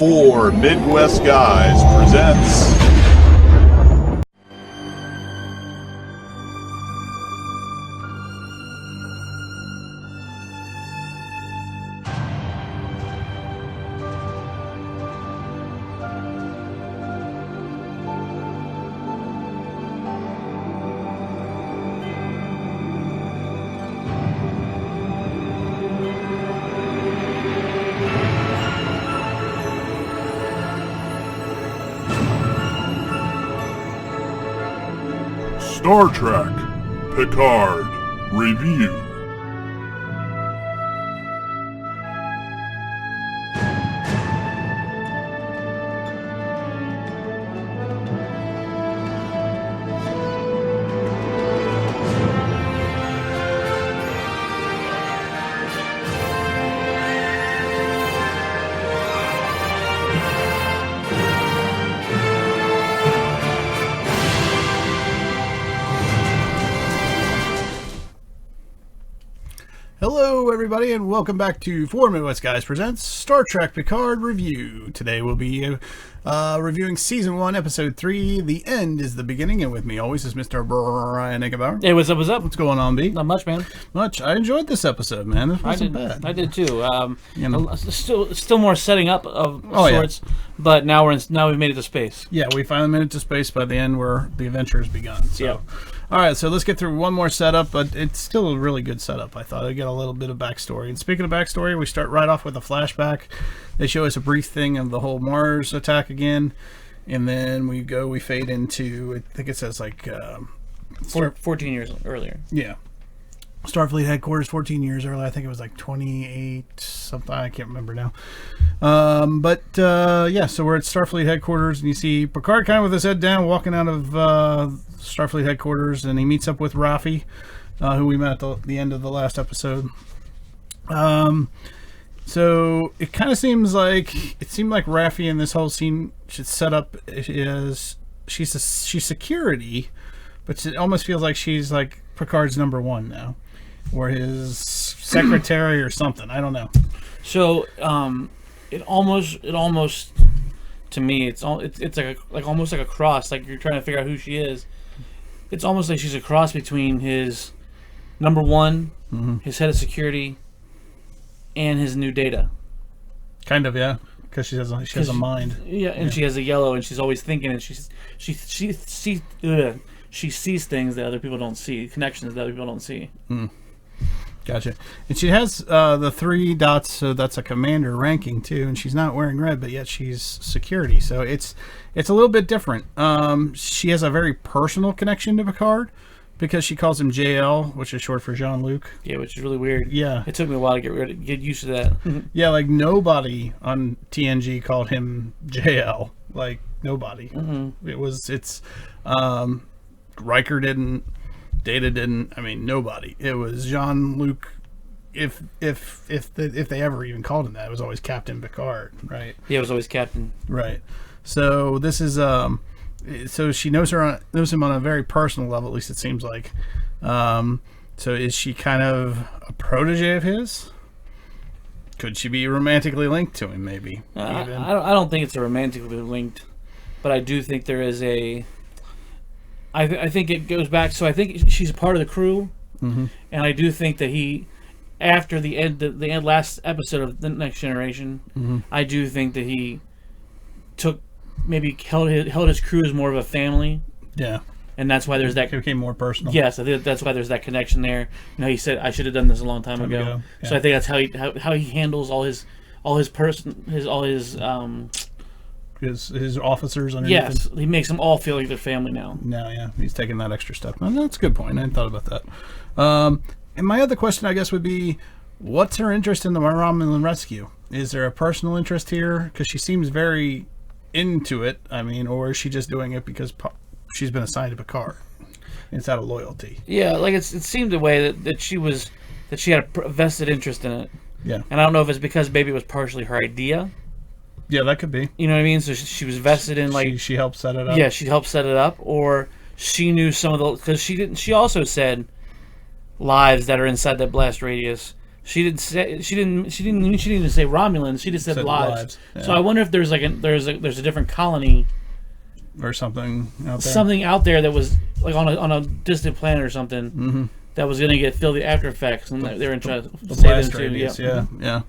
Four Midwest Guys presents Star Trek Picard Review. Hello everybody and welcome back to Four Midwest Guys Presents Star Trek Picard Review. Today we'll be reviewing Season 1, Episode 3, The End is the Beginning, and with me always is Mr. Brian Ickenbauer. Hey, what's up, What's going on, B? Not much, man. Much. I enjoyed this episode, man. It wasn't bad. I did too. Still more setting up of sorts, yeah. But now we've made it to space. Yeah, we finally made it to space by the end where the adventure has begun. So. Yeah. Alright, so let's get through one more setup, but it's still a really good setup, I thought. I get a little bit of backstory. And speaking of backstory, we start right off with a flashback. They show us a brief thing of the whole Mars attack again, and then we fade into, I think it says like... 14 years earlier. Yeah. Starfleet headquarters 14 years earlier. I think it was like 28 something. I can't remember now. Yeah, so we're at Starfleet headquarters, and you see Picard kind of with his head down walking out of Starfleet headquarters, and he meets up with Raffi, who we met at the end of the last episode. So it kind of seemed like Raffi in this whole scene should set up is she's security, but it almost feels like she's like Picard's number one now, or his secretary or something. I don't know. So it almost to me it's like almost like a cross. Like you're trying to figure out who she is. It's almost like she's a cross between his number one, his head of security, and his new Data. Kind of, yeah, because she has a mind. Yeah, and she has a yellow, and she's always thinking, and she sees things that other people don't see, connections that other people don't see. Gotcha. And she has the 3 dots, so that's a commander ranking too, and she's not wearing red, but yet she's security, so it's a little bit different. She has a very personal connection to Picard because she calls him JL, which is short for Jean-Luc. Yeah, which is really weird. Yeah. It took me a while to get used to that. Yeah, like nobody on TNG called him JL. Like nobody. It's Riker didn't, Data didn't. I mean, nobody. It was Jean-Luc. If they ever even called him that, it was always Captain Picard, right? Yeah, it was always Captain. Right. So this is so she knows him on a very personal level. At least it seems like. So is she kind of a protege of his? Could she be romantically linked to him? Maybe. I don't think it's a romantically linked, but I do think there is a. I think it goes back. So I think she's a part of the crew, and I do think that he, after the last episode of the Next Generation, I do think that he held his crew as more of a family. Yeah, and that's why there's that. It became more personal. Yes, I think that's why there's that connection there. You know, he said I should have done this a long time ago. Yeah. So I think that's how he handles all his officers underneath Yes, him. He makes them all feel like they're family now. No, yeah, he's taking that extra step. And that's a good point. I hadn't thought about that. And my other question, I guess, would be, what's her interest in the Romulan rescue? Is there a personal interest here? Because she seems very into it. I mean, or is she just doing it because she's been assigned to Picard? It's out of loyalty. Yeah, like it seemed the way that she had a vested interest in it. Yeah. And I don't know if it's because maybe it was partially her idea. Yeah, that could be. You know what I mean? So she was vested in, like... She helped set it up? Yeah, she helped set it up, or she knew some of the... Because she also said lives that are inside that blast radius She didn't even say Romulans. She just said lives. Yeah. So I wonder if there's there's a different colony or something out there. Something out there that was like on a distant planet or something that was going to feel the after effects, and they were trying to save blast them too. radius, yeah.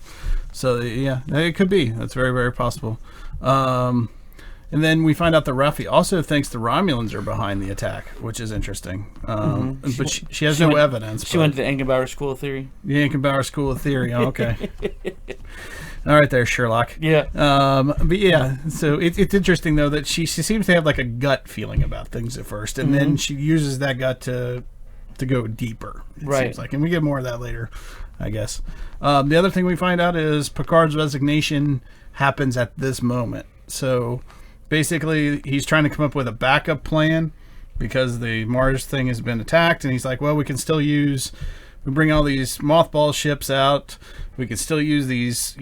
So yeah, it could be. That's very, very possible. And then we find out that Raffi also thinks the Romulans are behind the attack, which is interesting. But she has no evidence. She went to the Engenbauer School of Theory. The Engenbauer School of Theory. Oh, okay. All right, there, Sherlock. Yeah. But yeah, so it's interesting though that she seems to have like a gut feeling about things at first, and then she uses that gut to go deeper. It seems like, and we get more of that later, I guess. The other thing we find out is Picard's resignation happens at this moment. So basically, he's trying to come up with a backup plan because the Mars thing has been attacked, and he's like, well, we can still use. We bring all these mothball ships out. We could still use these,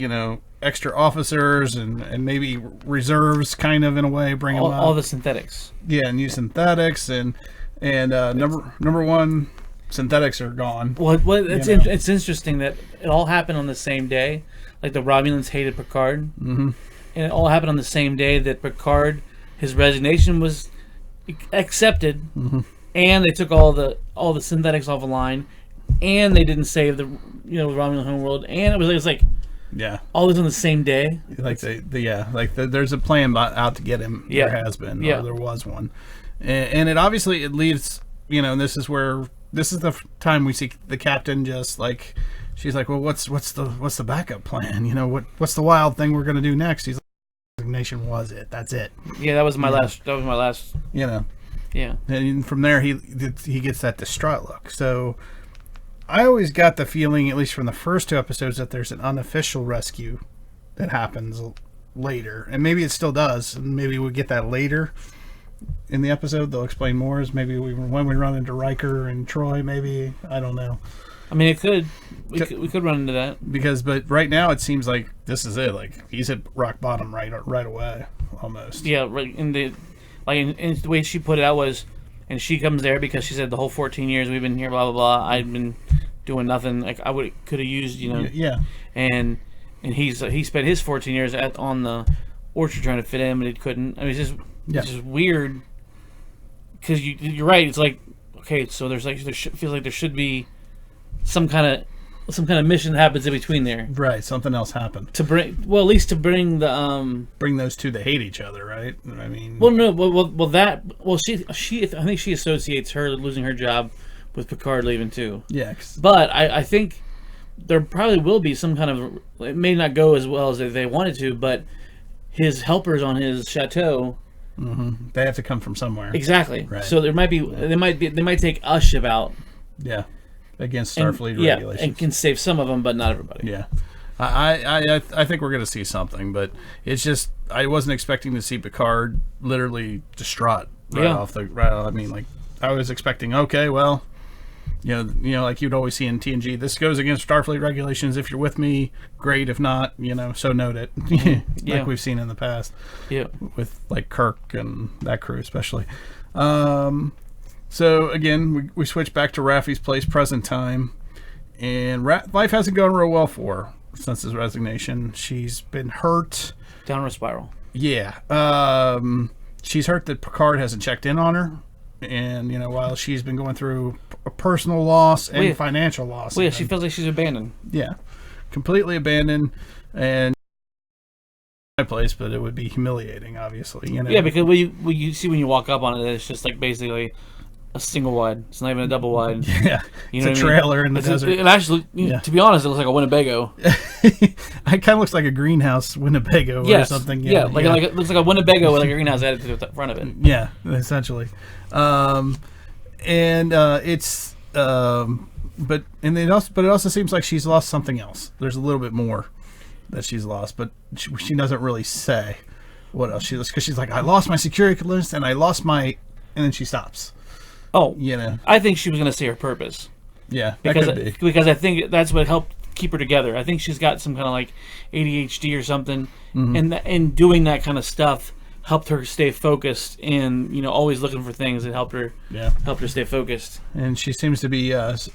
extra officers and maybe reserves, kind of in a way. Bring them out. All the synthetics. Yeah, and use synthetics and number one, synthetics are gone. Well, it's interesting that it all happened on the same day. Like the Romulans hated Picard, and it all happened on the same day that Picard, his resignation was accepted, and they took all the synthetics off the line. And they didn't save the Romulan homeworld, and it was like all this on the same day. Like there's a plan out to get him. Yeah. There has been, or there was one, and it obviously it leaves and this is the time we see the captain just like she's like, well, what's the backup plan? What's the wild thing we're gonna do next? He's like, resignation was it? That's it. Yeah, that was my last. That was my last. Yeah, and from there he gets that distraught look. So. I always got the feeling, at least from the first two episodes, that there's an unofficial rescue that happens later. And maybe it still does. And maybe we get that later in the episode. They'll explain more. As maybe when we run into Riker and Troy, maybe. I don't know. I mean, it could. We could run into that. But right now it seems like this is it. Like, he's hit rock bottom right away, almost. Yeah, right. In the way she put it out was... And she comes there because she said the whole 14 years we've been here, blah, blah, blah. I've been doing nothing. Like I could have used, Yeah. And he spent his 14 years on the orchard trying to fit in, but he couldn't. I mean, it's just weird. Because you're right. It's like, okay, so feels like there should be some kind of mission that happens in between there. Right. Something else happened. At least to bring the bring those two that hate each other, right? I mean. Well, no. She. I think she associates her losing her job with Picard leaving too. Yeah. But I think there probably will be some kind of. It may not go as well as they wanted to, but his helpers on his chateau. They have to come from somewhere. Exactly. Right. So there might be. They might take a ship out. Yeah. Against Starfleet regulations. And can save some of them, but not everybody. Yeah. I think we're going to see something, but it's just I wasn't expecting to see Picard literally distraught off the right. I mean, like I was expecting, okay, well, like you'd always see in TNG, this goes against Starfleet regulations. If you're with me, great. If not, so note it. Like we've seen in the past. Yeah. With like Kirk and that crew especially. So again, we switch back to Raffi's place, present time, and life hasn't gone real well for her since his resignation. She's been hurt. Downward spiral. Yeah. She's hurt that Picard hasn't checked in on her, and while she's been going through a personal loss and financial loss. Well, yeah, she feels like she's abandoned. Yeah, completely abandoned, and my place, but it would be humiliating, obviously. Yeah, because when you see when you walk up on it, it's just like basically a single wide. It's not even a double wide. Yeah, it's a trailer in the desert. It actually, to be honest, it looks like a Winnebago. It kind of looks like a greenhouse Winnebago or something. Yeah, like it looks like a Winnebago with like a greenhouse added to the front of it. Yeah, essentially. It's but it also seems like she's lost something else. There's a little bit more that she's lost, but she doesn't really say what else she lost, because she's like, I lost my security clearance and I lost my, and then she stops. Oh, I think she was going to say her purpose. Yeah, that could be. Because I think that's what helped keep her together. I think she's got some kind of like ADHD or something, and doing that kind of stuff helped her stay focused and always looking for things that helped her stay focused. And she seems to be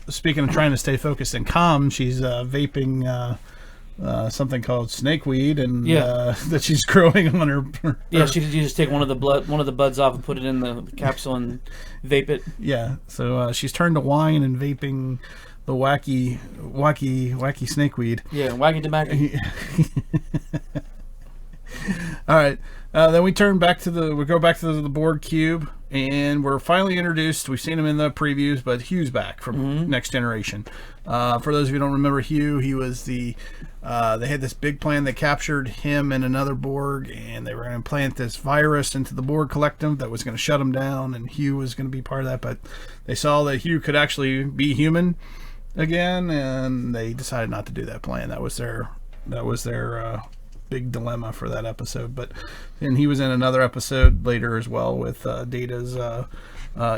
speaking of trying to stay focused and calm. She's vaping something called snakeweed, and that she's growing on her. Yeah, she just take one of the buds off and put it in the capsule and vape it. Yeah, so she's turned to wine and vaping the wacky snakeweed. Yeah, wacky tobacco. All right. Then we go back to the Borg cube, and we're finally introduced. We've seen him in the previews, but Hugh's back from Next Generation. For those of you who don't remember Hugh, he was they had this big plan. They captured him and another Borg, and they were going to implant this virus into the Borg collective that was going to shut him down, and Hugh was going to be part of that. But they saw that Hugh could actually be human again, and they decided not to do that plan. That was their big dilemma for that episode. And he was in another episode later as well with Data's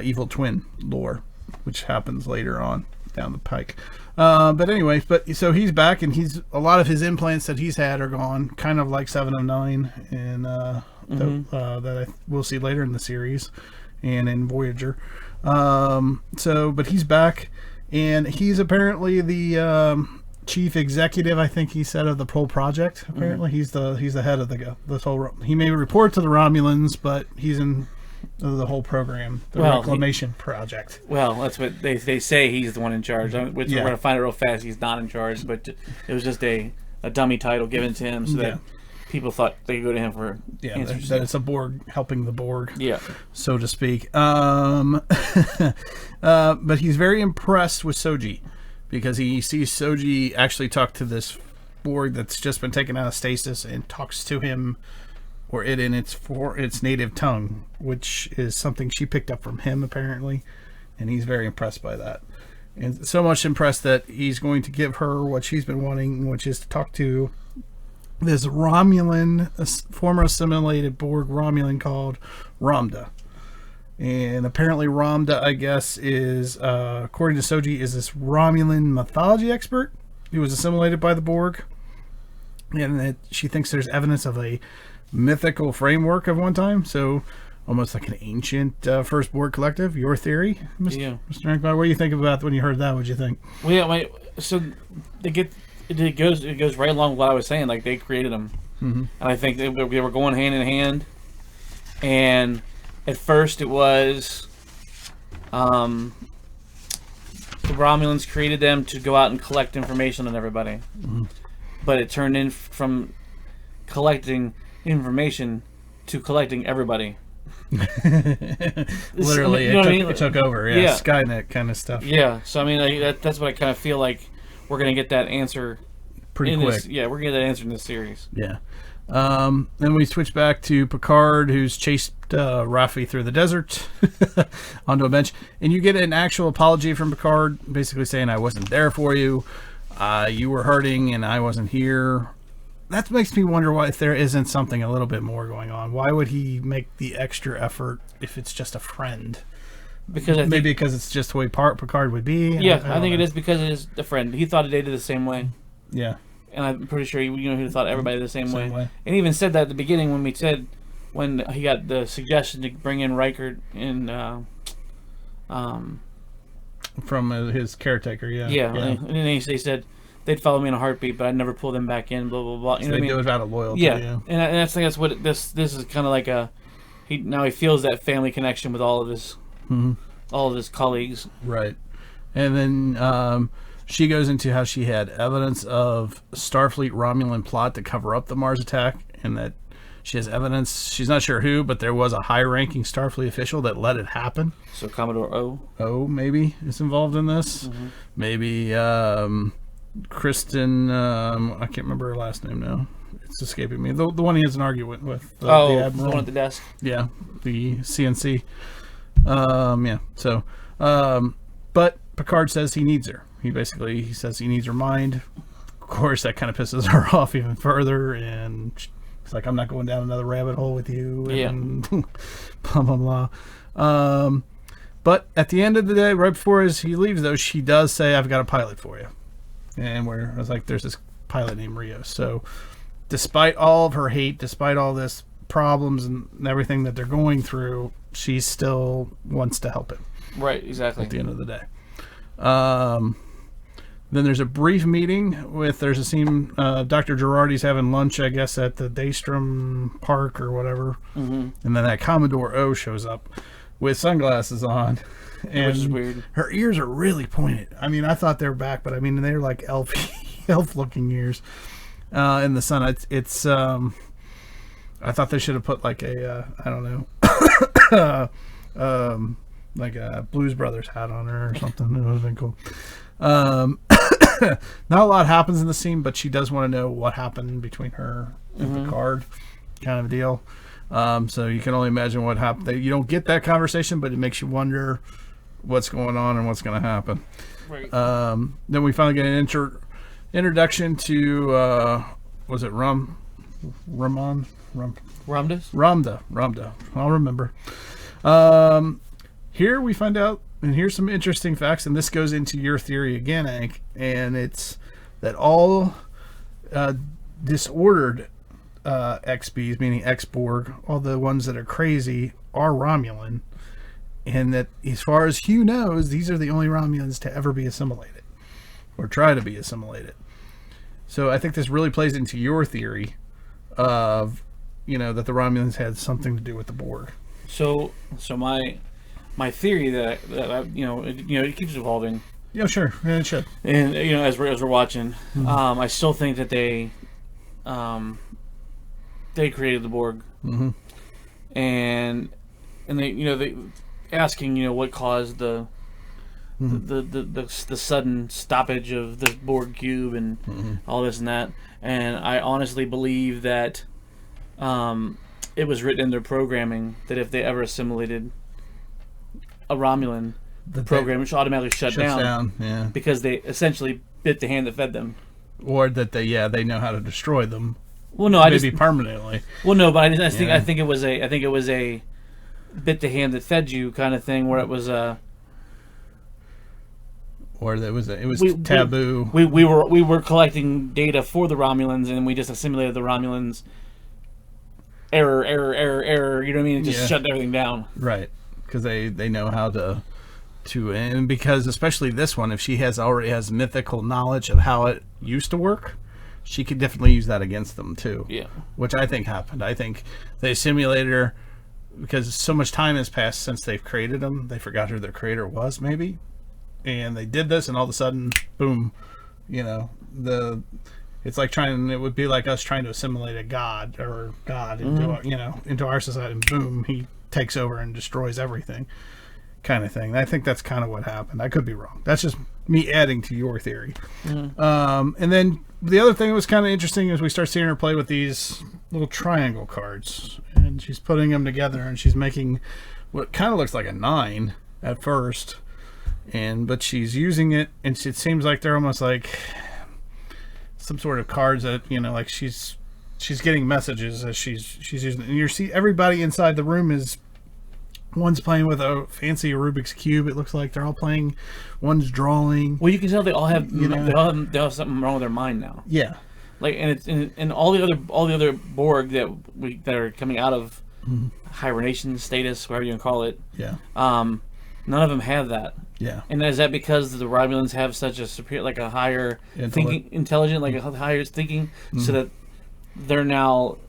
evil twin lore, which happens later on down the pike. But anyway, so he's back, and a lot of his implants that he's had are gone, kind of like 709, and that we'll see later in the series and in Voyager. But he's back, and he's apparently the chief executive, I think he said, of the whole project. Apparently, he's the head of this whole. He may report to the Romulans, but he's in the whole program, the reclamation project. Well, that's what they say. He's the one in charge. We're going to find it real fast. He's not in charge, but it was just a dummy title given to him so that people thought they could go to him for answers. That it's a Borg helping the Borg, so to speak. But he's very impressed with Soji, because he sees Soji actually talk to this Borg that's just been taken out of stasis and talks to him or it in its native tongue, which is something she picked up from him apparently, and he's very impressed by that. And so much impressed that he's going to give her what she's been wanting, which is to talk to this Romulan, former assimilated Borg Romulan called Ramda. And apparently Ramda, I guess, is, according to Soji, is this Romulan mythology expert who was assimilated by the Borg. And that she thinks there's evidence of a mythical framework of one time. So almost like an ancient first Borg collective. Your theory, Mr. Rankbar? What do you think about when you heard that? What did you think? Well, so it goes right along with what I was saying. Like, they created them. Mm-hmm. And I think they were going hand in hand. And at first, it was the Romulans created them to go out and collect information on everybody. Mm-hmm. But it turned in from collecting information to collecting everybody. Literally, it took over. Yeah, Skynet kind of stuff. Yeah, so I mean, that's what I kind of feel like we're going to get that answer pretty quick. We're going to get that answer in this series. Yeah. Then we switch back to Picard, who's chased Raffi through the desert onto a bench, and you get an actual apology from Picard, basically saying, "I wasn't there for you. You were hurting, and I wasn't here." That makes me wonder why, if there isn't something a little bit more going on. Why would he make the extra effort if it's just a friend? Because because it's just the way Picard would be. Yeah, I think it is because it is a friend. He thought of Data the same way. Yeah. And I'm pretty sure he thought everybody the same way. And he even said that at the beginning when he got the suggestion to bring in Riker and from his caretaker, yeah. And then he said they'd follow me in a heartbeat, but I'd never pull them back in. Blah blah blah. So they do it out of loyalty. Yeah, and I think that's what this is kind of like he feels that family connection with all of his colleagues. Right, and then. She goes into how she had evidence of Starfleet Romulan plot to cover up the Mars attack, and that she has evidence, she's not sure who, but there was a high-ranking Starfleet official that let it happen. So Commodore O maybe is involved in this. Mm-hmm. Maybe Kristen, I can't remember her last name now. It's escaping me. The one he has an argument with. The Admiral. The one at the desk. Yeah, the CNC. But Picard says he needs her. He says he needs her mind. Of course, that kind of pisses her off even further, and she's like, "I'm not going down another rabbit hole with you." And blah blah blah. But at the end of the day, right before he leaves, though, she does say, "I've got a pilot for you," and I was like, "There's this pilot named Rio." So, despite all of her hate, despite all this problems and everything that they're going through, she still wants to help him. Right, exactly. At the end of the day. Then there's a brief meeting there's a scene, Dr. Jurati's having lunch, I guess, at the Daystrom Park or whatever. Mm-hmm. And then that Commodore O shows up with sunglasses on. And which is weird. Her ears are really pointed. I mean, I thought they were back, but I mean, they're like elf-looking ears in the sun. It's I thought they should have put like a, I don't know, like a Blues Brothers hat on her or something. It would have been cool. Not a lot happens in the scene, but she does want to know what happened between her and Picard, kind of a deal. So you can only imagine what happened. You don't get that conversation, but it makes you wonder what's going on and what's going to happen. Right. Then we finally get an introduction to was it Ramdas? Ramda. I'll remember. Here we find out, and here's some interesting facts, and this goes into your theory again, Hank, and it's that all disordered XBs, meaning EX-Borg, all the ones that are crazy, are Romulan, and that as far as Hugh knows, these are the only Romulans to ever be assimilated, or try to be assimilated. So I think this really plays into your theory of, that the Romulans had something to do with the Borg. So my theory that it keeps evolving. Yeah, sure. Yeah, it should. And as we're watching, I still think that they created the Borg, and they asking what caused the sudden stoppage of the Borg cube and all this and that, and I honestly believe that it was written in their programming that if they ever assimilated a Romulan, the program should automatically shut down. Yeah, because they essentially bit the hand that fed them, or that they know how to destroy them. Well, no, maybe permanently. Well, no, but I think it was a bit the hand that fed you kind of thing, where it was a. Or it was taboo. We were collecting data for the Romulans, and we just assimilated the Romulans. Error. You know what I mean? It just shut everything down. Right, because they know how to, and because especially this one, if she already has mythical knowledge of how it used to work, she could definitely use that against them too. Yeah, which I think happened. I think they assimilated her because so much time has passed since they've created them. They forgot who their creator was, maybe. And they did this, and all of a sudden, boom, it's like it would be like us trying to assimilate a god into our society, and boom, he takes over and destroys everything, kind of thing. I think that's kind of what happened. I could be wrong. That's just me adding to your theory. And then the other thing that was kind of interesting is we start seeing her play with these little triangle cards, and she's putting them together, and she's making what kind of looks like a 9 at first. But she's using it, and it seems like they're almost like some sort of cards that like she's getting messages as she's using it. And you see everybody inside the room is one's playing with a fancy Rubik's cube. It looks like they're all playing. One's drawing. Well, you can tell they all have they all have something wrong with their mind now. Yeah, like and it's and all the other Borg that are coming out of hibernation status, whatever you can call it. Yeah. None of them have that. Yeah. And is that because the Romulans have such a superior, like a higher intelligent, like a higher thinking, so that they're now.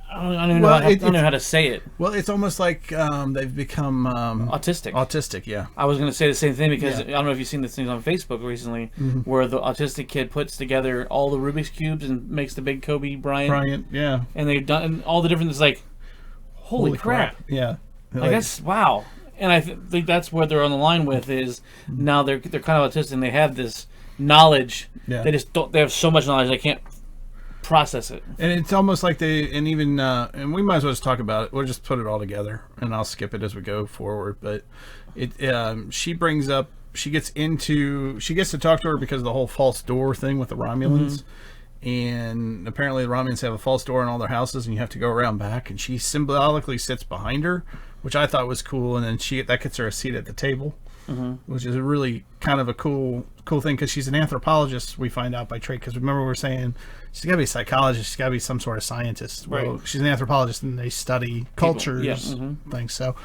I don't know how to say it. Well, it's almost like they've become autistic. Autistic, yeah. I was going to say the same thing because I don't know if you've seen this thing on Facebook recently, where the autistic kid puts together all the Rubik's cubes and makes the big Kobe Bryant. Yeah. And they've done all the different. It's like, holy crap! Yeah. I guess wow. And I think that's what they're on the line with is now they're kind of autistic and they have this knowledge. Yeah. They have so much knowledge they can't process it. And it's almost like and we might as well just talk about it. We'll just put it all together, and I'll skip it as we go forward. But she gets to talk to her because of the whole false door thing with the Romulans. And apparently the Romulans have a false door in all their houses, and you have to go around back. And she symbolically sits behind her, which I thought was cool. And then that gets her a seat at the table. which is a really kind of a cool thing because she's an anthropologist. We find out by trait because remember we were saying she's got to be a psychologist, she's got to be some sort of scientist. Right. Well, she's an anthropologist and they study cultures, things. So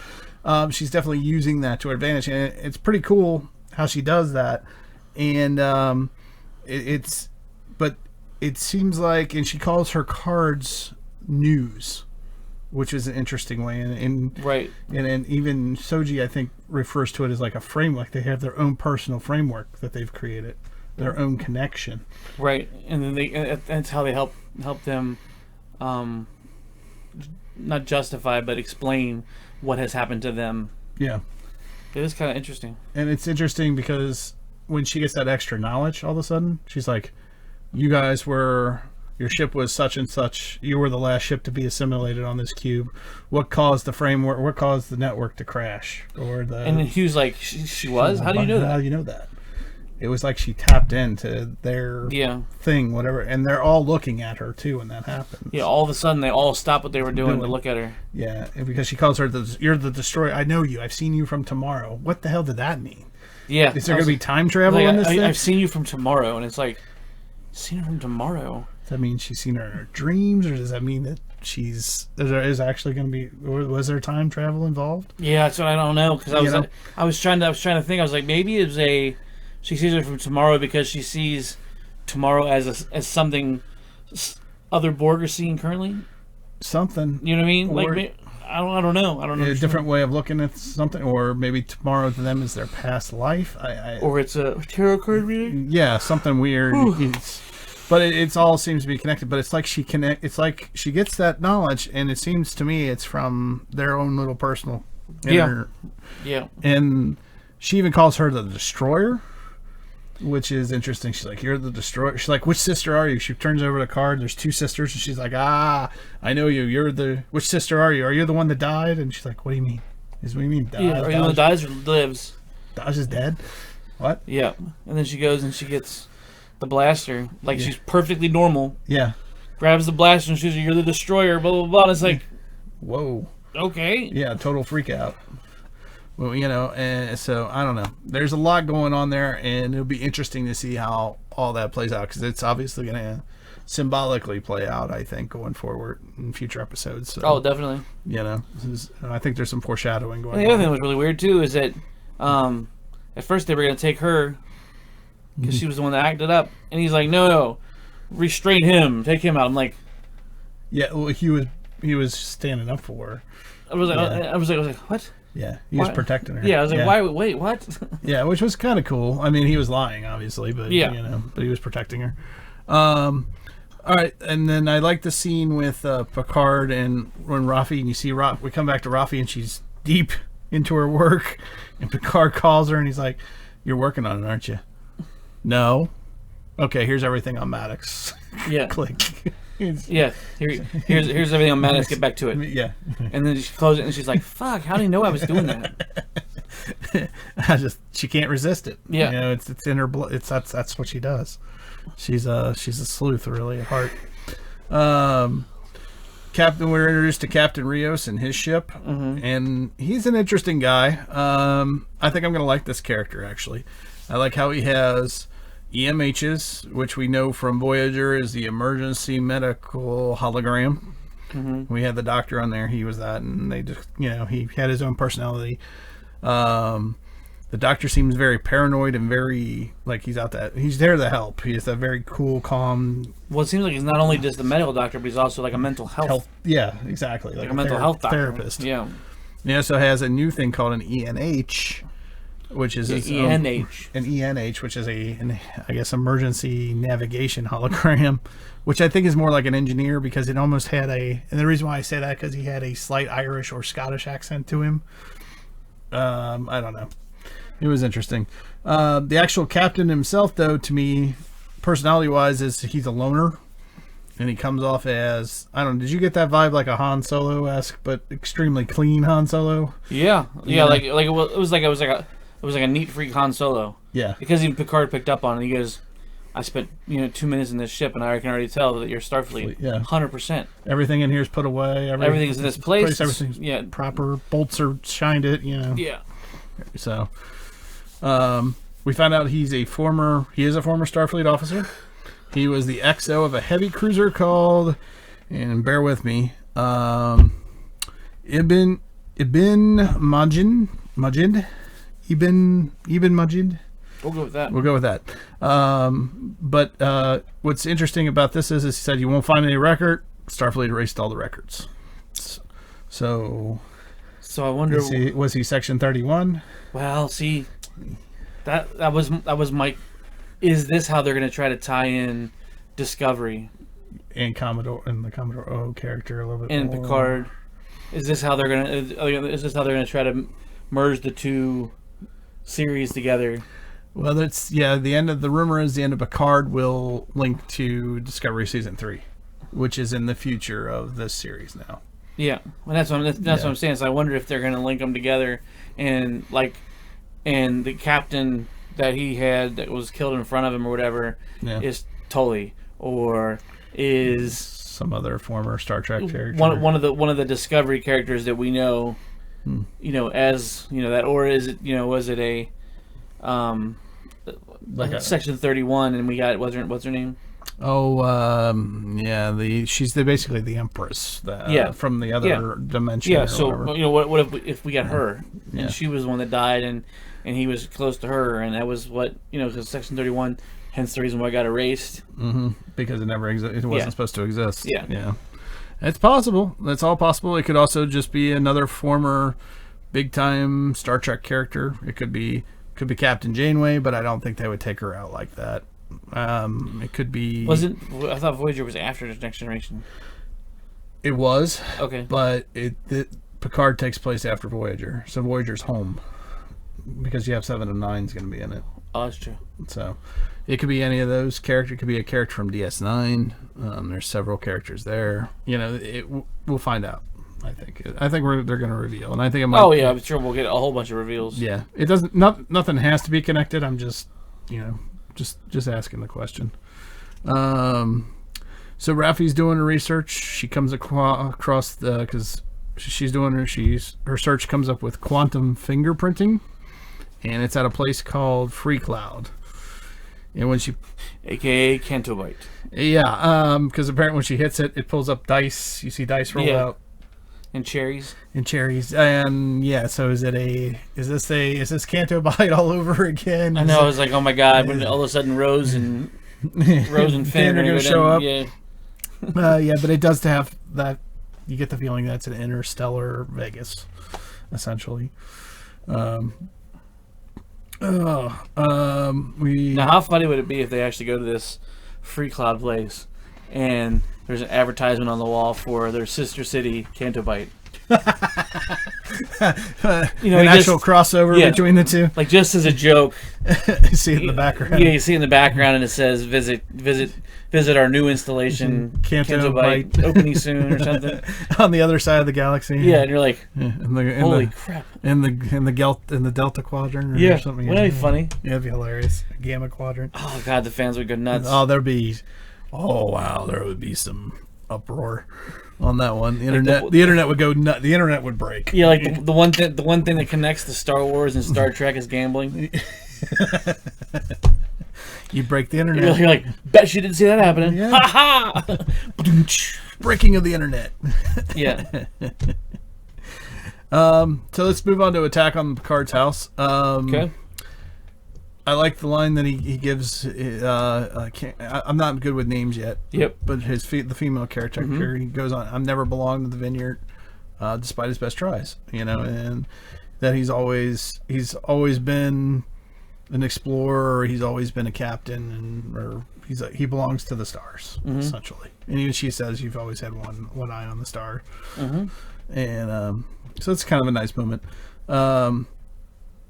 she's definitely using that to her advantage, and it's pretty cool how she does that. And but it seems like, and she calls her cards news, which is an interesting way. And even Soji, I think, refers to it as like a framework. They have their own personal framework that they've created, their own connection. Right, and then that's how they help them, not justify but explain what has happened to them. Yeah, it is kind of interesting. And it's interesting because when she gets that extra knowledge, all of a sudden she's like, "You guys were." Your ship was such and such. You were the last ship to be assimilated on this cube. What caused the framework? What caused the network to crash? And then Hugh's like, she was? How do you know that? How do you know that? It was like she tapped into their thing, whatever. And they're all looking at her, too, when that happens. Yeah, all of a sudden they all stop what they were doing to look at her. Yeah, and because she calls her, you're the destroyer. I know you. I've seen you from tomorrow. What the hell did that mean? Yeah. Is there going to be time travel in this thing? I've seen you from tomorrow. And it's like, seen her from tomorrow? Does that mean she's seen her in her dreams, or does that mean that is actually going to be? Was there time travel involved? Yeah, that's what I don't know because I was trying to think. I was like, maybe it's she sees her from tomorrow because she sees tomorrow as something other Borg are seeing currently. Something. You know what I mean? Like I don't know. I don't know. A different way of looking at something, or maybe tomorrow to them is their past life. Or it's a tarot card reading. Yeah, something weird. But it all seems to be connected. But it's like It's like she gets that knowledge, and it seems to me it's from their own little personal. Yeah. And she even calls her the destroyer, which is interesting. She's like, "You're the destroyer." She's like, "Which sister are you?" She turns over the card. There's two sisters, and she's like, "I know you. You're the. Which sister are you? Are you the one that died?" And she's like, "What do you mean? What do you mean? Are you the one that dies or lives?" Dodge is dead. What? Yeah. And then she goes and she gets the blaster, she's perfectly normal. Yeah. Grabs the blaster and she's like, "You're the destroyer," blah blah blah. And it's like, whoa. Okay. Yeah, total freak out. Well, and so I don't know. There's a lot going on there, and it'll be interesting to see how all that plays out because it's obviously going to symbolically play out. I think going forward in future episodes. So, definitely. I think there's some foreshadowing going on. The other thing that was really weird too is that at first they were going to take her. Because she was the one that acted up, and he's like, "No, restrain him, take him out." I'm like, "Yeah." Well, he was standing up for her. I was like, "What?" Yeah, he was protecting her. Yeah, I was like, "Why? Wait, what?" Yeah, which was kind of cool. I mean, he was lying, obviously, but but he was protecting her. All right, and then I like the scene with Picard and when Raffi, and you see we come back to Raffi, and she's deep into her work, and Picard calls her, and he's like, "You're working on it, aren't you?" No. Okay, here's everything on Maddox. Yeah. Click. Yeah. Here's everything on Maddox. Get back to it. Yeah. And then she closes it and she's like, "Fuck! How do you know I was doing that?" She can't resist it. Yeah. It's in her blood. That's what she does. She's a sleuth, really, at heart. We're introduced to Captain Rios and his ship, and he's an interesting guy. I think I'm gonna like this character actually. I like how he has EMHs, which we know from Voyager is the emergency medical hologram. We had the doctor on there; he was that, and they just, he had his own personality. The doctor seems very paranoid and very like he's there to help. He's a very cool, calm. Well, it seems like he's not only just a medical doctor, but he's also like a mental health. Yeah, exactly. Like a mental health doctor. Therapist. Yeah. He also has a new thing called an ENH, which is an ENH, which is I guess emergency navigation hologram, which I think is more like an engineer because it almost had and the reason why I say that because he had a slight Irish or Scottish accent to him. I don't know. It was interesting. The actual captain himself, though, to me, personality-wise, he's a loner, and he comes off as, I don't know, did you get that vibe like a Han Solo-esque, but extremely clean Han Solo? Yeah. Like it was like a neat freak Han Solo. Yeah. Because even Picard picked up on it. He goes, "I spent 2 minutes in this ship, and I can already tell that you're Starfleet." Yeah. 100%. Everything in here is put away. Everything's in this place. Everything's proper. Bolts are shined it. Yeah. So, We found out he is a former Starfleet officer. He was the XO of a heavy cruiser called, and bear with me, Ibn Majid. We'll go with that. We'll go with that. But what's interesting about this is he said you won't find any record. Starfleet erased all the records. So I wonder. Was he Section 31? Well, see, that was my. Is this how they're going to try to tie in Discovery And the Commodore OH character a little bit and more. Picard? Is this how they're going to? Is this how they're going to try to merge the two series together? Well, the rumor is the end of Picard will link to Discovery Season 3, which is in the future of this series now. Yeah, well, that's what I'm saying. So I wonder if they're going to link them together, and the captain that he had that was killed in front of him or whatever is Tully, or is some other former Star Trek character. One of the Discovery characters that we know, as that, or is it was it a Section 31, and we got what's her name? Oh, she's basically the Empress. From the other dimension. Yeah. So what if we got her, and she was the one that died, and he was close to her, and that was what because Section 31, hence the reason why it got erased. Mm-hmm. Because it never it wasn't supposed to exist. Yeah. Yeah. It's possible. That's all possible. It could also just be another former big time Star Trek character. It could be Captain Janeway, but I don't think they would take her out like that. It could be. I thought Voyager was after the Next Generation. It was. Okay. But Picard takes place after Voyager, so Voyager's home because you have 7 of 9 is going to be in it. Oh, that's true. So it could be any of those characters. It could be a character from DS9. There's several characters there. We'll find out. I think they're going to reveal, and I think it might. Oh yeah, I'm sure we'll get a whole bunch of reveals. Yeah, it doesn't. Nothing has to be connected. I'm just just asking the question. So Raffi's doing her research. She comes across because she's doing her search comes up with quantum fingerprinting, and it's at a place called Free Cloud. And when she, aka Cantobite. Yeah, because apparently when she hits it, it pulls up dice. You see dice roll out. And cherries. And so is this Cantobite all over again? I know, I was like, oh my god, when all of a sudden Rose and Finn are going to show up. Yeah. But it does have that. You get the feeling that's an interstellar Vegas, essentially. Now, how funny would it be if they actually go to this Free Cloud place and there's an advertisement on the wall for their sister city, Cantobite. An actual crossover between the two. Like just as a joke. You see it in the background. Yeah, you see it in the background and it says visit our new installation, Cantobite, opening soon or something. On the other side of the galaxy. Yeah, and you're like, holy crap. In the Delta Quadrant or something. Wouldn't that be funny? Yeah, it'd be hilarious. Gamma Quadrant. Oh god, the fans would go nuts. Oh, there would be some uproar on that one. The internet would go nuts. The internet would break. Yeah, like the one thing that connects to Star Wars and Star Trek is gambling. You break the internet. You're like, bet you didn't see that happening. Yeah. Ha ha! Breaking of the internet. Yeah. So let's move on to Attack on Picard's house. Okay. I like the line that he gives. I'm not good with names yet. Yep. But the female character, he goes on. "I'm never belonged to the Vineyard, despite his best tries." And that he's always been an explorer. Or he's always been a captain, or he belongs to the stars essentially. And even she says, "You've always had one eye on the star." And so it's kind of a nice moment.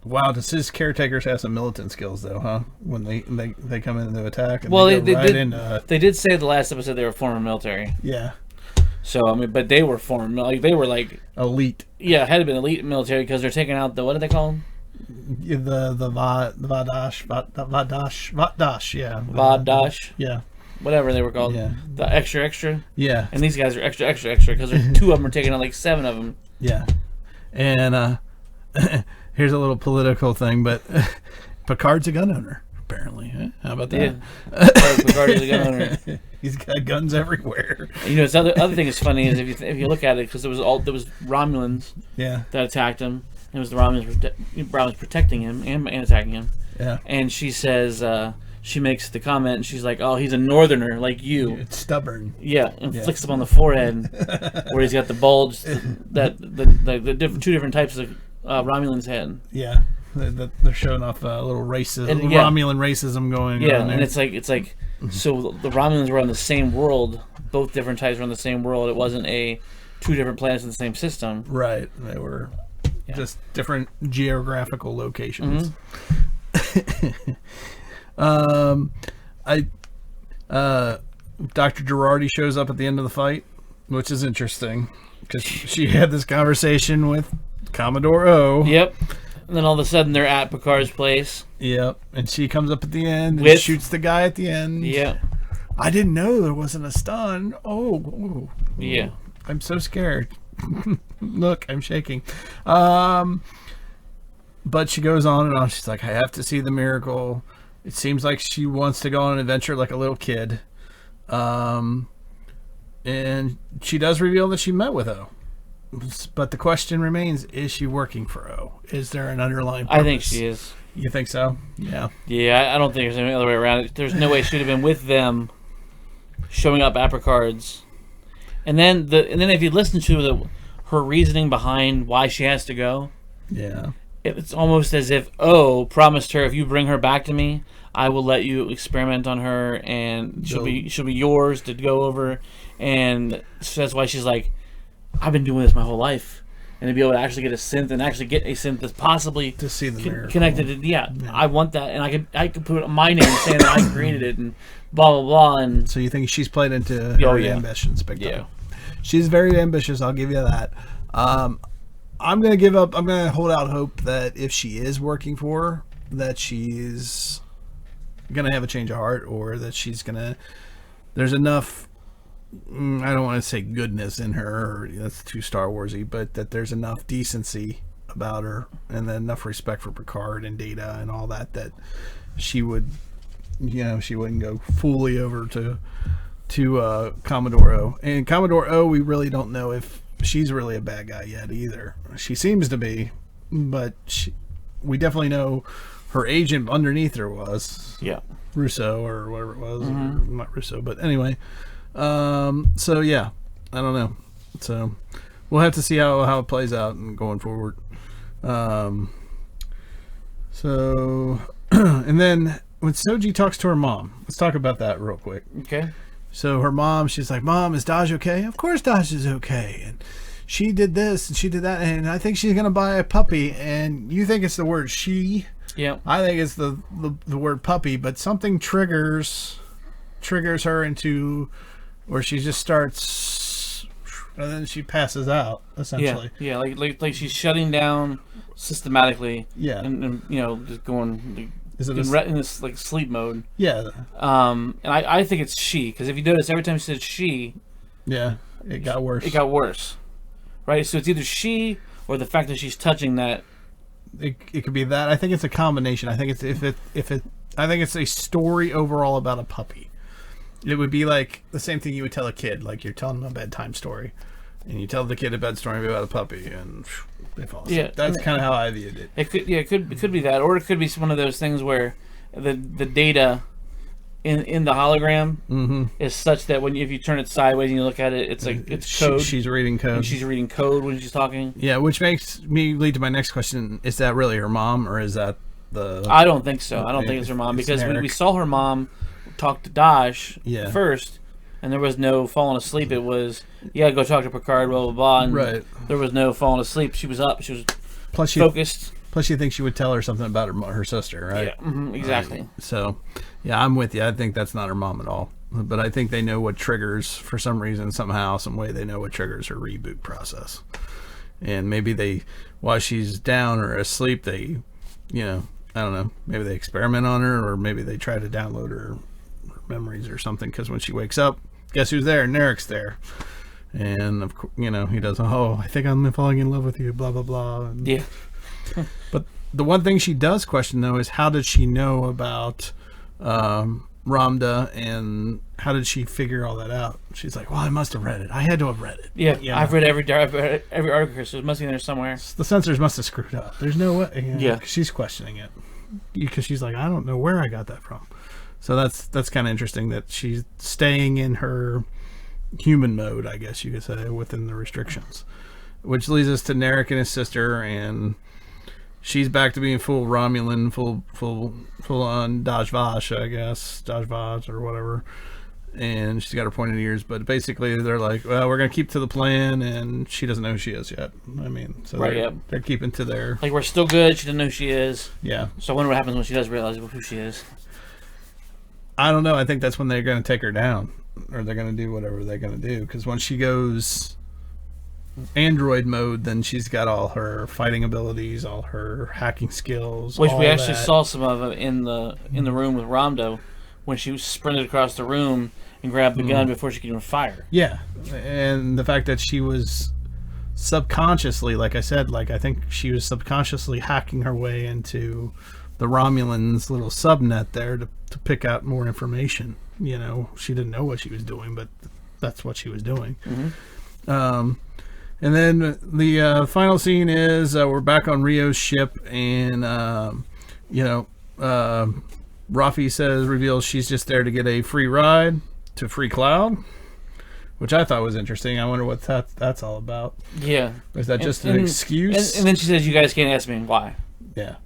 Wow, does his caretakers have some militant skills though, huh? When they come in to attack. And they did say the last episode they were former military. Yeah. So I mean, but they were former, they were like elite. Yeah, had been elite military because they're taking out what do they call them? The Vadash, yeah. Vadash. Yeah. Whatever they were called. Yeah. The extra. Yeah. And these guys are extra because there's 2 of them are taking out like 7 of them. Yeah. And here's a little political thing, but Picard's a gun owner, apparently. Huh? How about that? Yeah. Picard is a gun owner. He's got guns everywhere. You know, the other thing that's funny is if you look at it, because there was Romulans that attacked him. It was the Romulans protecting him and attacking him. Yeah. And she says, she makes the comment, and she's like, "Oh, he's a northerner like you." It's stubborn. Yeah, and flicks him on the forehead where he's got the bulge that the two different types of Romulans had. Yeah, they're showing off a little racism, Romulan racism going on. Yeah, and it's like so the Romulans were on the same world. Both different types were on the same world. It wasn't two different planets in the same system. Right, they were just different geographical locations. Mm-hmm. Dr. Jurati shows up at the end of the fight, which is interesting because she had this conversation with Commodore O. Yep. And then all of a sudden they're at Picard's place. Yep. And she comes up at the end and shoots the guy at the end. Yep. I didn't know there wasn't a stun. Oh. Yeah. I'm so scared. Look, I'm shaking. But she goes on and on. She's like, I have to see the miracle. It seems like she wants to go on an adventure like a little kid. And she does reveal that she met with O. But the question remains, is she working for O? Is there an underlying purpose? I think she is. You think so? Yeah. Yeah, I don't think there's any other way around it. There's no way she would have been with them showing up at Picard's. And then if you listen to her reasoning behind why she has to go, it's almost as if O promised her, if you bring her back to me, I will let you experiment on her, and she'll be yours to go over. And so that's why she's like, I've been doing this my whole life, and to be able to actually get a synth and actually get a synth that's possibly to see the miracle connected to I want that, and I could put my name saying that I created it, and blah blah blah. And so you think she's played into her ambitions big time? Yeah, she's very ambitious. I'll give you that. I'm going to give up. I'm going to hold out hope that if she is working for her, that she's going to have a change of heart, or that she's going to, there's enough, I don't want to say goodness in her, or that's too Star Warsy, but that there's enough decency about her, and then enough respect for Picard and Data and all that, that she would, she wouldn't go fully over to Commodore O. And Commodore O, we really don't know if she's really a bad guy yet either. She seems to be, but we definitely know her agent underneath her was Russo or whatever it was. Or not Russo, but anyway. So yeah, I don't know. So we'll have to see how it plays out and going forward. So and then when Soji talks to her mom, let's talk about that real quick. Okay. So her mom, she's like, Mom, is Daj okay? Of course Daj is okay. And she did this and she did that, and I think she's going to buy a puppy. And you think it's the word she. Yeah. I think it's the word puppy, but something triggers her into where she just starts, and then she passes out, essentially. Yeah, like she's shutting down systematically. Yeah. And just going... Is it in this like sleep mode? Yeah. And I think it's she, because if you notice, every time she said she, it got worse. It got worse, right? So it's either she or the fact that she's touching that. It could be that. I think it's a combination. I think it's I think it's a story overall about a puppy. It would be like the same thing you would tell a kid, like you're telling them a bedtime story, and you tell the kid a bed story about a puppy, and they fall asleep. Yeah, that's kind of how I viewed it. It could be that, or it could be one of those things where the data in the hologram is such that if you turn it sideways and you look at it, it's like it's code. She's reading code. And she's reading code when she's talking. Yeah, which makes me lead to my next question: is that really her mom, or is that the? I don't think so. I don't think it's her mom, because we saw her mom talk to Dash first, and there was no falling asleep. It was go talk to Picard, blah blah blah. And there was no falling asleep. She was up. She was focused. Plus, you think she would tell her something about her sister, right? Yeah, exactly. Right. So, yeah, I'm with you. I think that's not her mom at all. But I think they know what triggers, for some reason, somehow, some way, they know what triggers her reboot process. And maybe while she's down or asleep, they, I don't know, maybe they experiment on her, or maybe they try to download her memories or something, because when she wakes up, guess who's there? Narek's there. And, of course, he does, I think I'm falling in love with you, blah, blah, blah. And, yeah. But the one thing she does question, though, is how did she know about Ramda, and how did she figure all that out? She's like, well, I must have read it. I had to have read it. Yeah, You know? I've read every article, so it must be in there somewhere. The censors must have screwed up. There's no way. You know, Yeah. she's questioning it because she's like, I don't know where I got that from. So that's kind of interesting that she's staying in her human mode, I guess you could say, within the restrictions. Which leads us to Narek and his sister, and she's back to being full Romulan, full on Dajvash, I guess, Dajvash or whatever. And she's got her pointed ears, but basically they're like, well, we're gonna keep to the plan, and she doesn't know who she is yet. I mean, so they're keeping to their like, we're still good. She doesn't know who she is. Yeah. So I wonder what happens when she does realize who she is. I don't know. I think that's when they're gonna take her down, or they're gonna do whatever they're gonna do. Because once she goes android mode, then she's got all her fighting abilities, all her hacking skills, which all we actually that. saw some of it in the room with Ramdo when she sprinted across the room and grabbed the gun before she could even fire. Yeah, and the fact that she was subconsciously, like I said, like I think she was subconsciously hacking her way into the Romulans' little subnet there to pick out more information. You know, she didn't know what she was doing, but that's what she was doing. And then the final scene is we're back on Rio's ship, and Raffi reveals she's just there to get a free ride to Free Cloud, which I thought was interesting. I wonder what that's all about. Yeah. Is that just an excuse? And then she says, you guys can't ask me why. Yeah.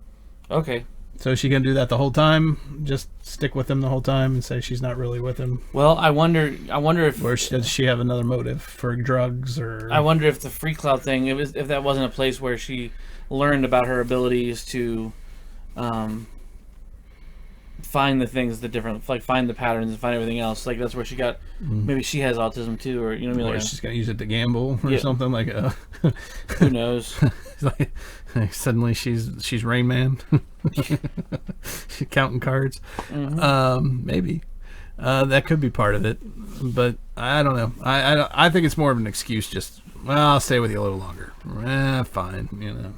Okay. So is she going to do that the whole time? Just stick with him the whole time and say she's not really with him? Well, I wonder if... Or does she have another motive for drugs? Or I wonder if the Free Cloud thing, if that wasn't a place where she learned about her abilities to find the things, like find the patterns and find everything else. Like that's where she got... Maybe she has autism too, or you know what I mean? Or she's going to use it to gamble or something like a... Who knows? like suddenly she's Rain Man. She's counting cards. Maybe. That could be part of it. But I don't know. I think it's more of an excuse. Just, well, I'll stay with you a little longer. Fine. You know.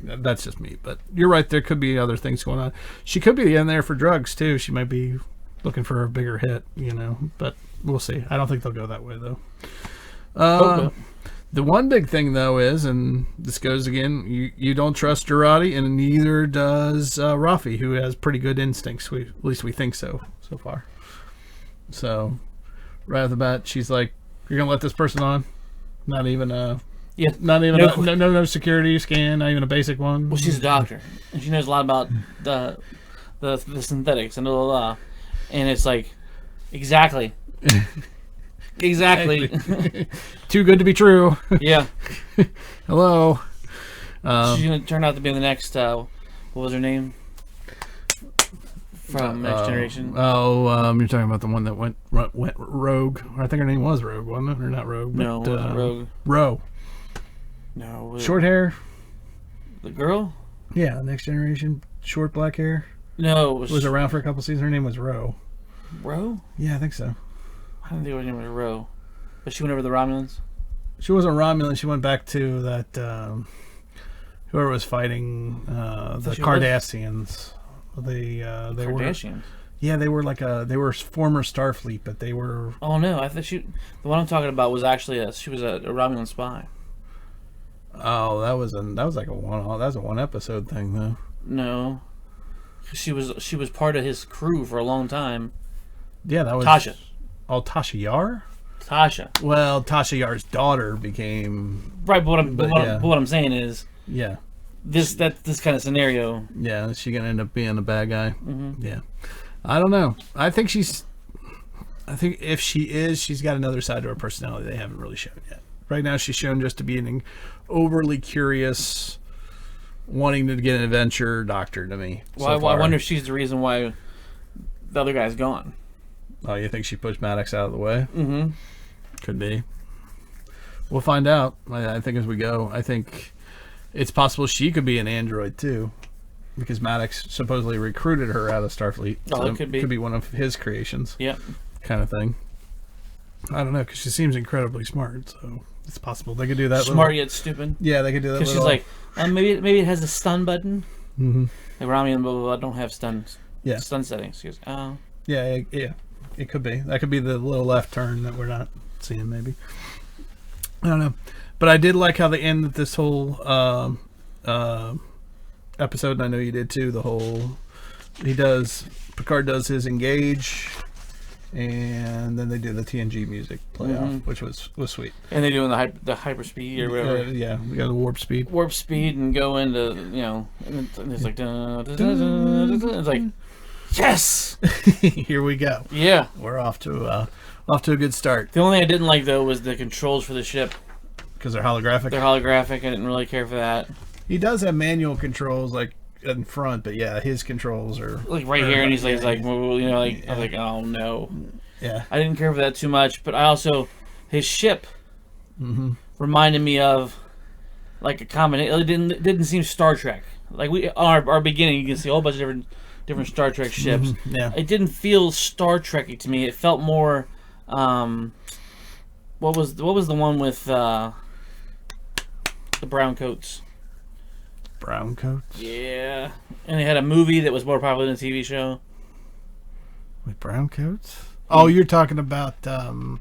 That's just me. But you're right. There could be other things going on. She could be in there for drugs, too. She might be looking for a bigger hit, you know. But we'll see. I don't think they'll go that way, though. The one big thing, though, is, and this goes again, you don't trust Jurati, and neither does Raffi, who has pretty good instincts. At least we think so far. So, right off the bat, she's like, "You're gonna let this person on? Not even no security scan, not even a basic one." Well, she's a doctor, and she knows a lot about the synthetics and blah, blah, blah. And it's like, exactly. Too good to be true. Yeah. Hello. She's gonna turn out to be the next. What was her name? From Next Generation. You're talking about the one that went rogue. I think her name was Rogue, wasn't it? Or not Rogue? No, it wasn't Rogue. Ro. No. Short hair. The girl? Yeah, Next Generation. Short black hair. No, it was around for a couple seasons. Her name was Ro. Ro? Yeah, I think so. I don't think her name was Ro. But she went over the Romulans? She wasn't Romulan. She went back to that, whoever was fighting the Cardassians. They Kardashians? Yeah, they were they were former Starfleet, but they were... Oh, no. I thought the one I'm talking about was actually she was a Romulan spy. Oh, that was like a one episode thing, though. No. She was part of his crew for a long time. Yeah, that was... Tasha. Oh, Tasha Yar? Tasha. Well, Tasha Yar's daughter became... Right, but what I'm saying is... Yeah. This kind of scenario... Yeah, is she going to end up being a bad guy? Mm-hmm. Yeah. I don't know. I think if she is, she's got another side to her personality they haven't really shown yet. Right now, she's shown just to be an overly curious, wanting to get an adventure doctor to me. Well, I wonder if she's the reason why the other guy's gone. Oh, you think she pushed Maddox out of the way? Mm-hmm. Could be. We'll find out. I think as we go. I think it's possible she could be an android too, because Maddox supposedly recruited her out of Starfleet. Oh, so it could be. Could be one of his creations. Yep. Kind of thing. I don't know, because she seems incredibly smart, so it's possible they could do that. Smart yet stupid. Yeah, they could do that. Because she's like, maybe it has a stun button. Mm-hmm. Like Romulan blah, blah, blah don't have stun settings. She goes, oh. Yeah. It could be. That could be the little left turn that we're not seeing, maybe. I don't know. But I did like how they ended this whole episode, and I know you did too. Picard does his engage, and then they do the TNG music play off, which was sweet. And they do the hyperspeed or whatever. Yeah, we got the warp speed. Warp speed and go into, and it's like, it's like, yes! Here we go. Yeah. We're off to a good start. The only thing I didn't like, though, was the controls for the ship. Because they're holographic? They're holographic. I didn't really care for that. He does have manual controls, like, in front, but yeah, his controls are... Like, right here, and he's like, I was like, oh, no. Yeah. I didn't care for that too much, but I also... His ship reminded me of, like, a combination... It didn't seem Star Trek. Like, our beginning, you can see a whole bunch of different Star Trek ships. Yeah. It didn't feel Star Trek-y to me. It felt more... What was the one with the brown coats? Brown coats? Yeah. And they had a movie that was more popular than a TV show. With brown coats? Oh, you're talking about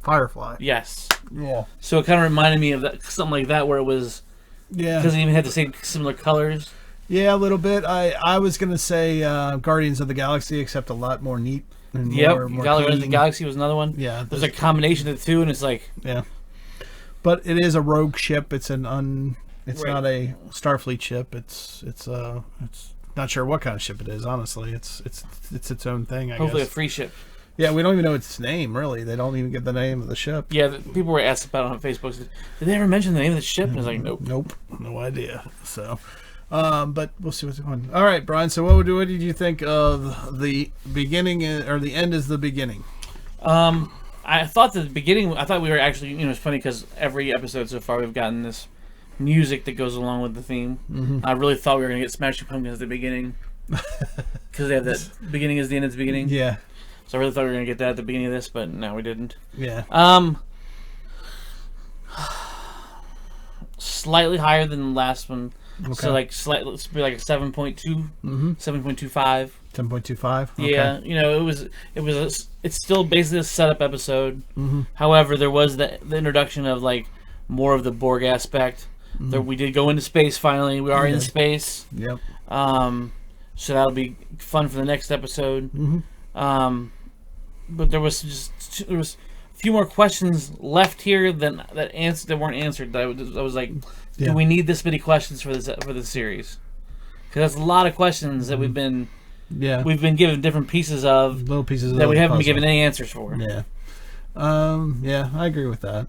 Firefly. Yes. Yeah. So it kind of reminded me of that, something like that, where it was... Yeah. Because it even had the same similar colors. Yeah, a little bit. I was going to say Guardians of the Galaxy, except a lot more neat. And Yep. more Guardians of the clean. Galaxy was another one. Yeah. There's a combination of the two, and it's like... Yeah. But it is a rogue ship. It's It's Right. not a Starfleet ship. It's not sure what kind of ship it is. Honestly, it's its own thing. I Hopefully guess. a free ship. Yeah, we don't even know its name. Really, they don't even give the name of the ship. Yeah, people were asked about it on Facebook. Did they ever mention the name of the ship? And I was like, nope. Nope, no idea. So, but we'll see what's going on. All right, Brian. So, what did you think of the beginning or the end is the beginning? I thought the beginning. I thought we were actually. It's funny because every episode so far we've gotten this music that goes along with the theme. Mm-hmm. I really thought we were gonna get Smashing Pumpkins at the beginning because they have that beginning is the end is the beginning. Yeah, so I really thought we were gonna get that at the beginning of this, but no, we didn't. yeah. Slightly higher than the last one. Okay. So let's be like a 7.2, 7.25. 10.25. Okay. Yeah, it's still basically a setup episode. Mm-hmm. However, there was the introduction of like more of the Borg aspect. There, we did go into space finally. We are in space. Yep. So that'll be fun for the next episode. Mm-hmm. But there was a few more questions left here that weren't answered. That I was like, do we need this many questions for this series? Because that's a lot of questions that we've been given different pieces of, little pieces that of we the haven't been puzzle. given any answers for. Yeah. Yeah, I agree with that.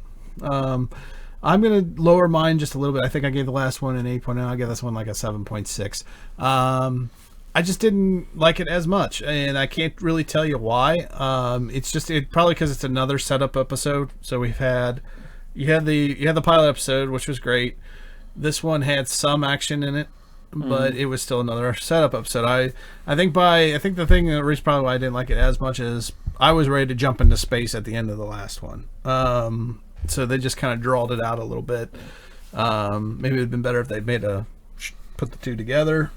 I'm going to lower mine just a little bit. I think I gave the last one an 8.0. I gave this one like a 7.6. I just didn't like it as much, and I can't really tell you why. It's just probably because it's another setup episode. So you had the pilot episode, which was great. This one had some action in it, but it was still another setup episode. I think the thing that reason probably why I didn't like it as much is I was ready to jump into space at the end of the last one. So they just kind of drawled it out a little bit. Maybe it would have been better if they'd put the two together,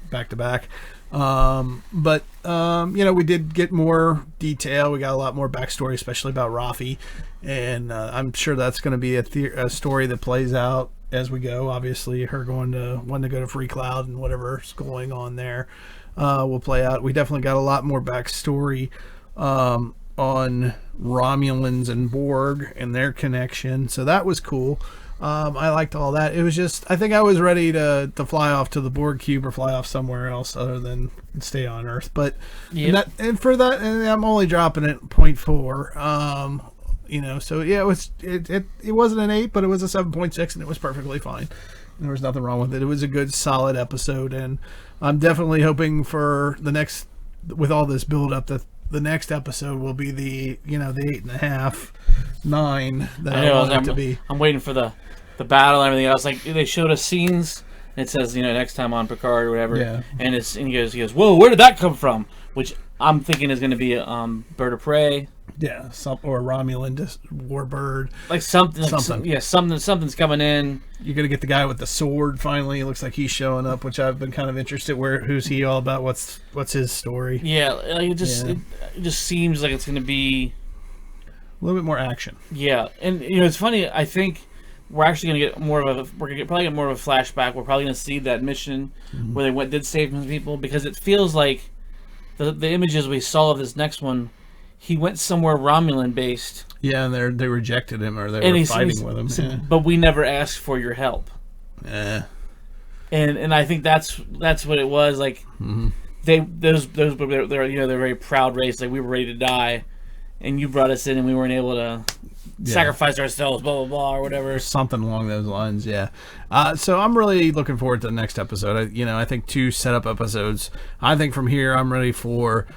back to back. But we did get more detail. We got a lot more backstory, especially about Raffi, and I'm sure that's going to be a story that plays out as we go. Obviously, her wanting to go to Free Cloud and whatever's going on there will play out. We definitely got a lot more backstory on Romulans and Borg and their connection, so that was cool. I liked all that. It was just, I think I was ready to fly off to the Borg cube or fly off somewhere else other than stay on Earth. But and for that, and I'm only dropping it 0.4. So yeah, it wasn't an 8, but it was a 7.6, and it was perfectly fine. There was nothing wrong with it. It was a good, solid episode, and I'm definitely hoping for the next, with all this build up, that the next episode will be the 8.5, 9 that I want it to be. I'm waiting for the battle and everything else. Like, they showed us scenes. It says, next time on Picard or whatever. Yeah. And he goes, whoa, where did that come from? Which I'm thinking is going to be a bird of prey. Yeah, or a Romulan warbird. Like something. Something's coming in. You're gonna get the guy with the sword finally. It looks like he's showing up, which I've been kind of interested. Who's he all about? What's his story? Yeah, like it just seems like it's gonna be a little bit more action. Yeah, and it's funny. I think we're actually gonna get probably get more of a flashback. We're probably gonna see that mission where they did save some people, because it feels like the images we saw of this next one. He went somewhere Romulan based. Yeah, and they rejected him, or they were fighting with him. Yeah. But we never asked for your help. Yeah. And I think that's what it was. Like they're very proud race. Like we were ready to die, and you brought us in, and we weren't able to sacrifice ourselves. Blah blah blah, or whatever. Something along those lines. Yeah. So I'm really looking forward to the next episode. I think 2 setup episodes. I think from here I'm ready for.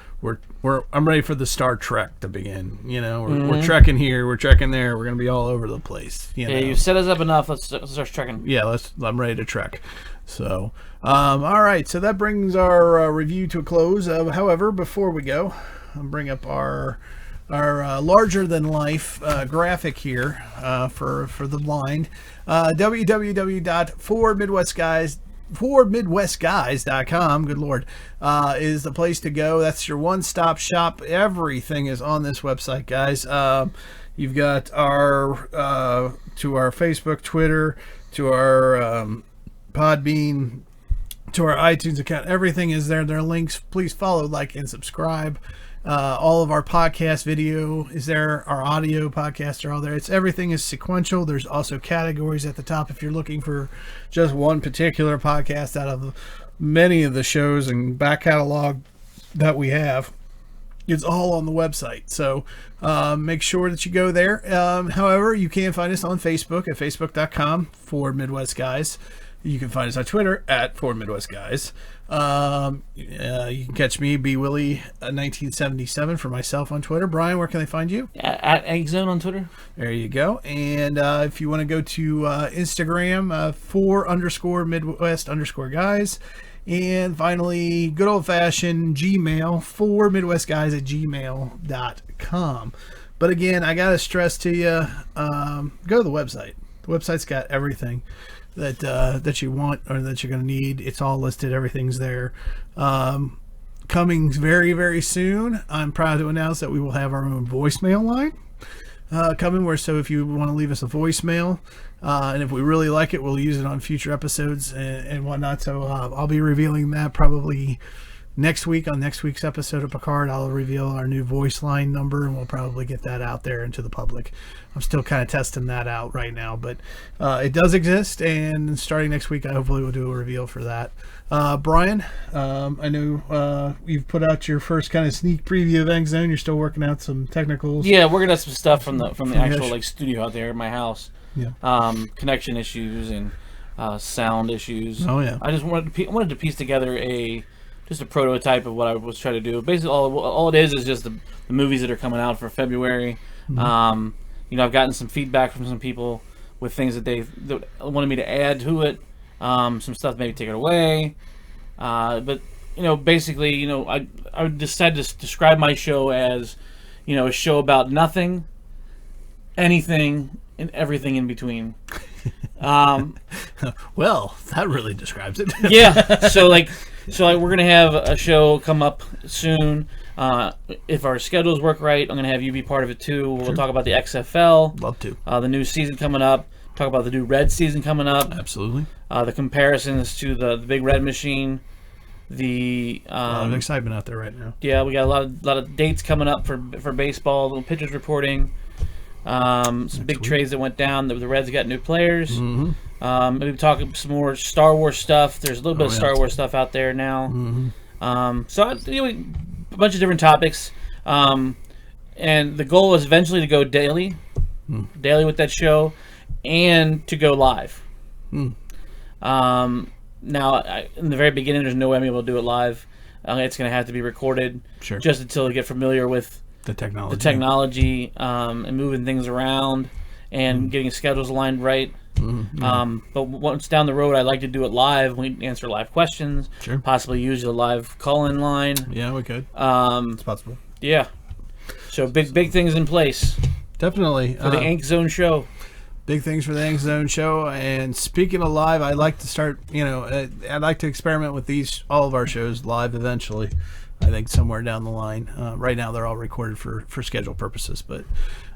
I'm ready for the Star Trek to begin. We're trekking here, we're trekking there, we're gonna be all over the place. You set us up enough. Let's start trekking. Yeah, I'm ready to trek. So, all right. So that brings our review to a close. However, before we go, I'll bring up our larger than life graphic here for the blind. www.4midwestguys.com, good Lord, is the place to go. That's your one-stop shop. Everything is on this website, guys. You've got to our Facebook, Twitter, to our Podbean, to our iTunes account. Everything is there. There are links. Please follow, like, and subscribe. All of our podcast video is there. Our audio podcasts are all there. Everything is sequential. There's also categories at the top if you're looking for just one particular podcast out of many of the shows and back catalog that we have. It's all on the website. So make sure that you go there. However, you can find us on Facebook at facebook.com for Midwest Guys. You can find us on Twitter at For Midwest Guys. You can catch me, B Willie 1977 for myself on Twitter. Brian, where can they find you? At EggZone on Twitter. There you go. And if you want to go to Instagram, _Midwest_guys. And finally, good old fashioned Gmail, for midwestguys@gmail.com. But again, I got to stress to you, go to the website. The website's got everything that you want or that you're going to need. It's all listed. Everything's there. Coming very, very soon, I'm proud to announce that we will have our own voicemail line coming. So if you want to leave us a voicemail, and if we really like it, we'll use it on future episodes and whatnot. So I'll be revealing that probably next week on next week's episode of Picard. I'll reveal our new voice line number, and we'll probably get that out there into the public. I'm still kind of testing that out right now, but it does exist, and starting next week, I hopefully will do a reveal for that. Brian, I know you've put out your first kind of sneak preview of EggZone. You're still working out some technicals. Yeah, we're gonna have some stuff from the actual studio out there at my house. Yeah. Connection issues and sound issues. Oh yeah. I just wanted to piece together just a prototype of what I was trying to do. Basically, all it is just the movies that are coming out for February. Mm-hmm. I've gotten some feedback from some people with things that they wanted me to add to it. Some stuff maybe take it away. But basically, I decided to describe my show as, a show about nothing, anything, and everything in between. Well, that really describes it. Yeah. So we're gonna have a show come up soon. If our schedules work right, I'm gonna have you be part of it too. We'll talk about the XFL. Love to. The new season coming up. Talk about the new Red season coming up. Absolutely. The comparisons to the Big Red Machine. A lot of excitement out there right now. Yeah, we got a lot of dates coming up for baseball. Little pitchers reporting. Some big trades that went down. The Reds got new players. Mm-hmm. Maybe talk some more Star Wars stuff. There's a little bit of Star Wars stuff out there now. Mm-hmm. So a bunch of different topics. And the goal is eventually to go daily with that show, and to go live. Now, in the very beginning, there's no way I'm able to do it live. It's going to have to be recorded, just until I get familiar with the technology, and moving things around and getting schedules aligned right. But once down the road, I'd like to do it live. We answer live questions, possibly use the live call-in line. Yeah, we could. It's possible. Yeah. So big things in place Definitely. for the Ink Zone show. Big things for the Ink Zone show. And speaking of live, I'd like to start, I'd like to experiment with all of our shows live eventually. I think somewhere down the line. Right now they're all recorded for schedule purposes, but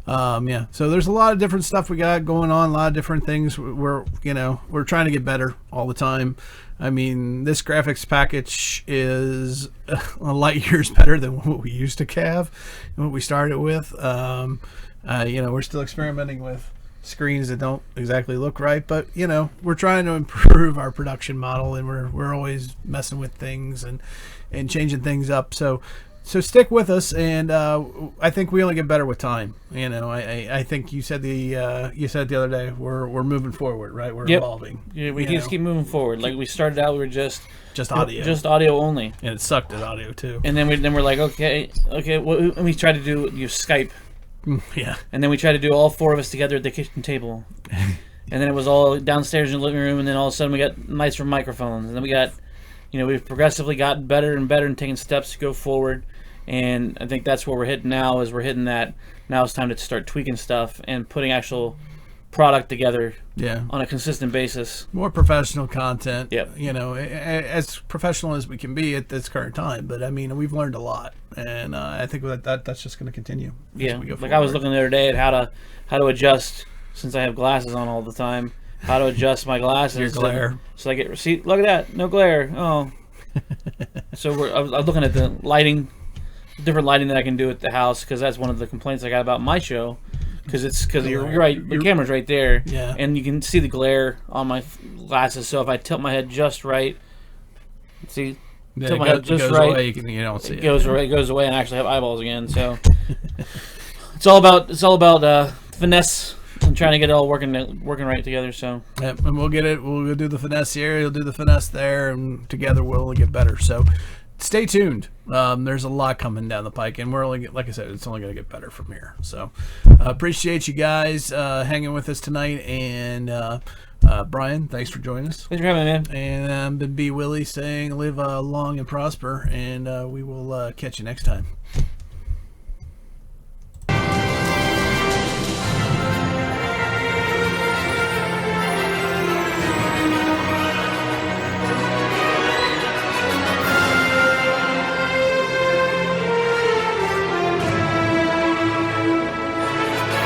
so there's a lot of different stuff we got going on, a lot of different things. We're trying to get better all the time. I mean, this graphics package is a light years better than what we used to have, what we started with. We're still experimenting with screens that don't exactly look right, but we're trying to improve our production model, and we're always messing with things and changing things up. So stick with us, and I think we only get better with time. I think you said the other day we're moving forward, right? We're evolving. Yeah, we just keep moving forward. Like we started out, we were just audio only, and it sucked at audio too. And then we're like, okay. And we tried to use Skype. Yeah. And then we tried to do all four of us together at the kitchen table, and then it was all downstairs in the living room, and then all of a sudden we got nicer microphones, and then we got. We've progressively gotten better and better and taken steps to go forward. And I think that's where we're hitting now, is we're hitting that. Now it's time to start tweaking stuff and putting actual product together on a consistent basis. More professional content. Yep. As professional as we can be at this current time. But, we've learned a lot. And I think that's just going to continue. Yeah. Like I was looking the other day at how to adjust, since I have glasses on all the time. How to adjust my glasses. Your glare. So I get. See, look at that. No glare. Oh. So I was looking at the lighting, different lighting that I can do at the house, because that's one of the complaints I got about my show. Because you're right, the camera's right there, and you can see the glare on my glasses. So if I tilt my head just right, tilt my head just right, away, you don't see it. It goes away, and I actually have eyeballs again. So it's all about finesse. I'm trying to get it all working right together. So and we'll get it. We'll do the finesse here. You'll do the finesse there, and together we'll only get better. So stay tuned. There's a lot coming down the pike, and we're only, like I said, it's only going to get better from here. So appreciate you guys hanging with us tonight. And Brian, thanks for joining us. Thanks for having me, man. And been B Willie saying live long and prosper, and we will catch you next time.